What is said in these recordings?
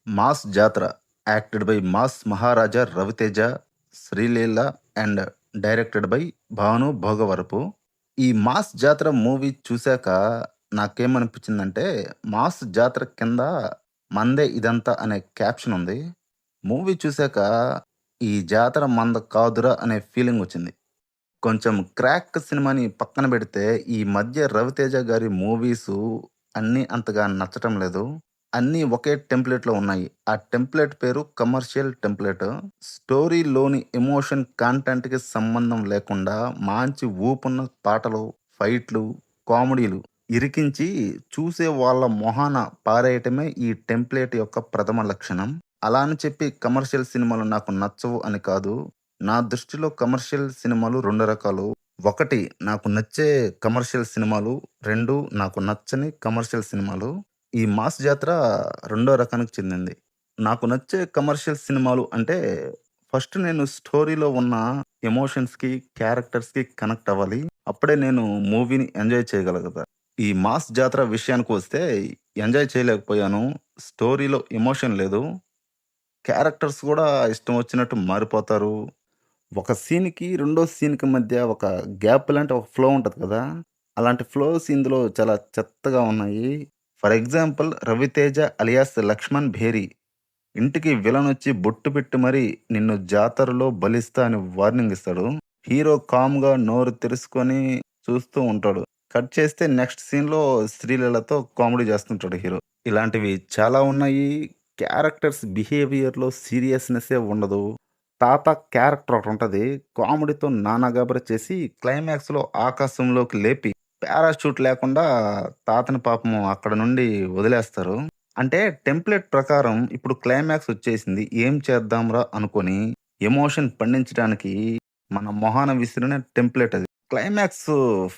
Mass Jathara acted by mass Maharaja Ravi Teja, Sreeleela and directed by Bhanu Bhogavarapu. ఈ mass జాతర movie చూశాక నాకేమనిపించిందంటే, మాస్ జాతర కింద మందే ఇదంతా అనే క్యాప్షన్ ఉంది. మూవీ చూశాక ఈ జాతర మంద కాదురా అనే ఫీలింగ్ వచ్చింది. కొంచెం క్రాక్ సినిమాని పక్కన పెడితే, ఈ మధ్య రవితేజ గారి మూవీసు అన్నీ అంతగా నచ్చటం లేదు. అన్నీ ఒకే టెంప్లేట్‌లో ఉన్నాయి. ఆ టెంప్లేట్ పేరు కమర్షియల్ టెంప్లేట్. స్టోరీలోని ఎమోషన్, కంటెంట్‌కి సంబంధం లేకుండా మంచి ఊపున్న పాటలు, ఫైట్‌లు, కామెడీలు ఇరికించి చూసే వాళ్ళ మొహాన పారేయటమే ఈ టెంప్లేట్ యొక్క ప్రథమ లక్షణం. అలా అని చెప్పి కమర్షియల్ సినిమాలు నాకు నచ్చవు అని కాదు. నా దృష్టిలో కమర్షియల్ సినిమాలు 2 రకాలు. 1 నాకు నచ్చే కమర్షియల్ సినిమాలు, 2 నాకు నచ్చని కమర్షియల్ సినిమాలు. ఈ మాస్ జాతర రెండో రకానికి చెందింది. నాకు నచ్చే కమర్షియల్ సినిమాలు అంటే, ఫస్ట్ నేను స్టోరీలో ఉన్న ఎమోషన్స్‌కి, క్యారెక్టర్స్‌కి కనెక్ట్ అవ్వాలి. అప్పుడే నేను మూవీని ఎంజాయ్ చేయగలుగుతా. ఈ మాస్ జాతర విషయానికొస్తే ఎంజాయ్ చేయలేకపోయాను. స్టోరీలో ఎమోషన్ లేదు. క్యారెక్టర్స్ గూడా ఇష్టం వచ్చినట్టు మారిపోతారు. ఒక సీన్‌కి, రెండో సీన్‌కి మధ్య ఒక గ్యాప్ లాంటి ఒక ఫ్లో ఉంటది కదా! అలాంటి ఫ్లోస్ ఇందులో చాలా చెత్తగా ఉన్నాయి. For example 'Raviteja' alias Lakshman Bheri ఇంటికి విలనొచ్చి బొట్టు పెట్టి మరీ నిన్ను జాతరలో బలిస్తా అని వార్నింగ్ ఇస్తాడు. హీరో కామ్‌గా నోరు తెరుసుకొని చూస్తూ ఉంటాడు. కట్ చేస్తే నెక్స్ట్ సీన్‌లో శ్రీలీలతో కామెడీ చేస్తుంటాడు హీరో. ఇలాంటివి చాలా ఉన్నాయి. క్యారెక్టర్స్ బిహేవియర్‌లో సీరియస్‌నెస్సే ఉండదు. తాత క్యారెక్టర్ ఒకటుంటది. కామెడీతో నానా గాబరా చేసి క్లైమాక్స్‌లో ఆకాశంలోకి లేపి పారాషూట్ లేకుండా తాతని పాపం అక్కడ నుండి వదిలేస్తారు. అంటే టెంప్లేట్ ప్రకారం ఇప్పుడు క్లైమాక్స్ వచ్చేసింది. ఏం చేద్దాంరా అనుకోని ఎమోషన్ పండించడానికి మన మొహాన విసిరిన టెంప్లేట్ అది. క్లైమాక్స్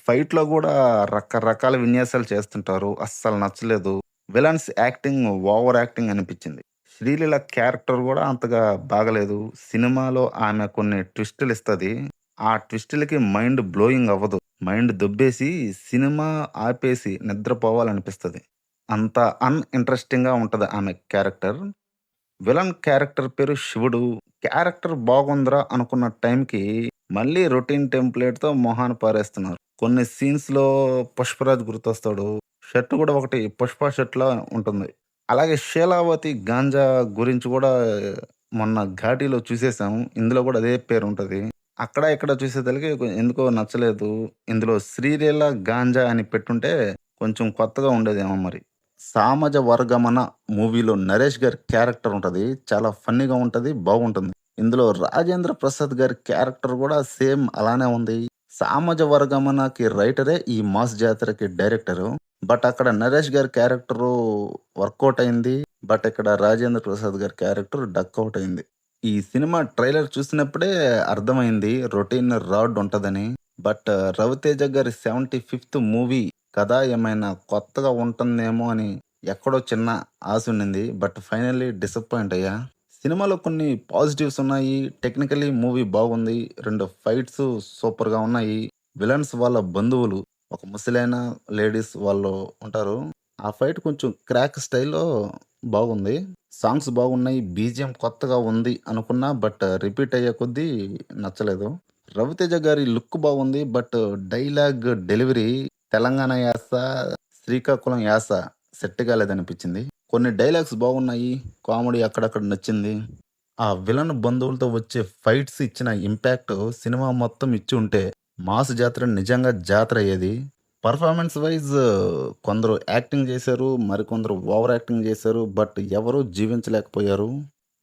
ఫైట్‌లో గూడా రకరకాల విన్యాసాలు చేస్తుంటారు. అస్సలు నచ్చలేదు. విలన్స్ యాక్టింగ్ ఓవర్ యాక్టింగ్ అనిపిచ్చింది. శ్రీలీల క్యారెక్టర్ గూడా అంతగా బాగాలేదు. సినిమాలో ఆమె కొన్ని ట్విస్టులు ఇస్తది. ఆ ట్విస్టులకి మైండ్ బ్లోయింగ్ అవ్వదు. మైండ్ దొబ్బేసి సినిమా ఆపేసి నిద్రపోవాలనిపిస్తది. అంత అన్‌ఇంట్రెస్టింగ్‌గా ఉంటది ఆమె క్యారెక్టర్. విలన్ క్యారెక్టర్ పేరు శివుడు. క్యారెక్టర్ బాగుందిరా అనుకున్న టైంకి మళ్ళీ రొటీన్ టెంప్లేట్‌తో మొహాన పారేస్తున్నారు. కొన్ని సీన్స్‌లో 'పుష్పరాజ్' గుర్తొస్తాడు. షర్ట్ కూడా ఒకటి 'పుష్ప' షర్ట్‌లా ఉంటుంది. అలాగే 'షీలావతి గాంజా' గురించి కూడా మొన్న 'ఘాటీలో' చూసేసాం. ఇందులో కూడా అదే పేరుంటది. అక్కడ ఇక్కడ చూసేసరికి ఎందుకో నచ్చలేదు. ఇందులో 'శ్రీలీల గాంజా' అని పెట్టుంటే కొంచెం కొత్తగా ఉండేదేమో మరి. 'సామజ వర్గమన' మూవీలో నరేష్ గారి క్యారెక్టర్ ఉంటది. చాలా ఫన్నీగా ఉంటది. బాగుంటుంది. ఇందులో రాజేంద్ర ప్రసాద్ గారి క్యారెక్టర్ గూడా సేమ్ అలానే ఉంది. 'సామజ వర్గమన'కి రైటరే ఈ 'మాస్ జాతర'కి డైరెక్టరు. బట్ అక్కడ నరేష్ గారి క్యారెక్టరు వర్కౌట్ అయింది. బట్ ఇక్కడ రాజేంద్ర ప్రసాద్ గారి క్యారెక్టర్ డకౌట్ అయింది. ఈ సినిమా ట్రైలర్ చూసినప్పుడే అర్థమైంది రొటీన్ రాడ్ ఉంటదని. బట్ 'రవితేజ' గారి 75థ్ మూవీ కదా! ఏమైనా కొత్తగా ఉంటుందేమో అని ఎక్కడో చిన్న ఆశ ఉండింది. బట్ ఫైనల్లీ డిసప్పాయింట్ అయ్యా. సినిమాలో కొన్ని పాజిటివ్స్ ఉన్నాయి. టెక్నికల్లీ మూవీ బాగుంది. 2 ఫైట్స్ సూపర్‌గా ఉన్నాయి. విలన్స్ వాళ్ళ బంధువులు ఒక ముసలైన లేడీస్ వాళ్ళు ఉంటారు. ఆ ఫైట్ కొంచెం క్రాక్ స్టైల్‌లో బాగుంది. సాంగ్స్ బాగున్నాయి. బీజీఎం కొత్తగా ఉంది అనుకున్నా. బట్ రిపీట్ అయ్యే కొద్దీ నచ్చలేదు. 'రవితేజ' గారి లుక్ బాగుంది. బట్ డైలాగ్ డెలివరీ తెలంగాణ యాస, శ్రీకాకుళం యాస సెట్ కాలేదనిపించింది. కొన్ని డైలాగ్స్ బాగున్నాయి. కామెడీ అక్కడక్కడ నచ్చింది. ఆ విలన్ బంధువులతో వచ్చే ఫైట్స్ ఇచ్చిన ఇంపాక్ట్ సినిమా మొత్తం ఇచ్చి ఉంటే మాస్ జాతర నిజంగా జాతర అయ్యేది. పర్ఫార్మెన్స్ వైజ్ కొందరు యాక్టింగ్ చేశారు. మరికొందరు ఓవర్ యాక్టింగ్ చేశారు. బట్ ఎవరు జీవించలేకపోయారు.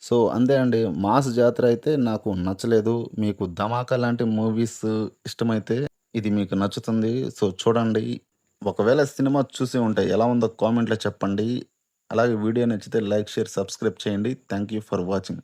సో, అంతే అండి. 'మాస్ జాతర' అయితే నాకు నచ్చలేదు. మీకు 'ధమాకా' లాంటి మూవీస్ ఇష్టమైతే ఇది మీకు నచ్చుతుంది. సో, చూడండి. ఒకవేళ సినిమా చూసి ఉంటే ఎలా ఉందో కామెంట్‌లో చెప్పండి. అలాగే వీడియో నచ్చితే లైక్, షేర్, సబ్స్క్రైబ్ చేయండి. Thank you for watching.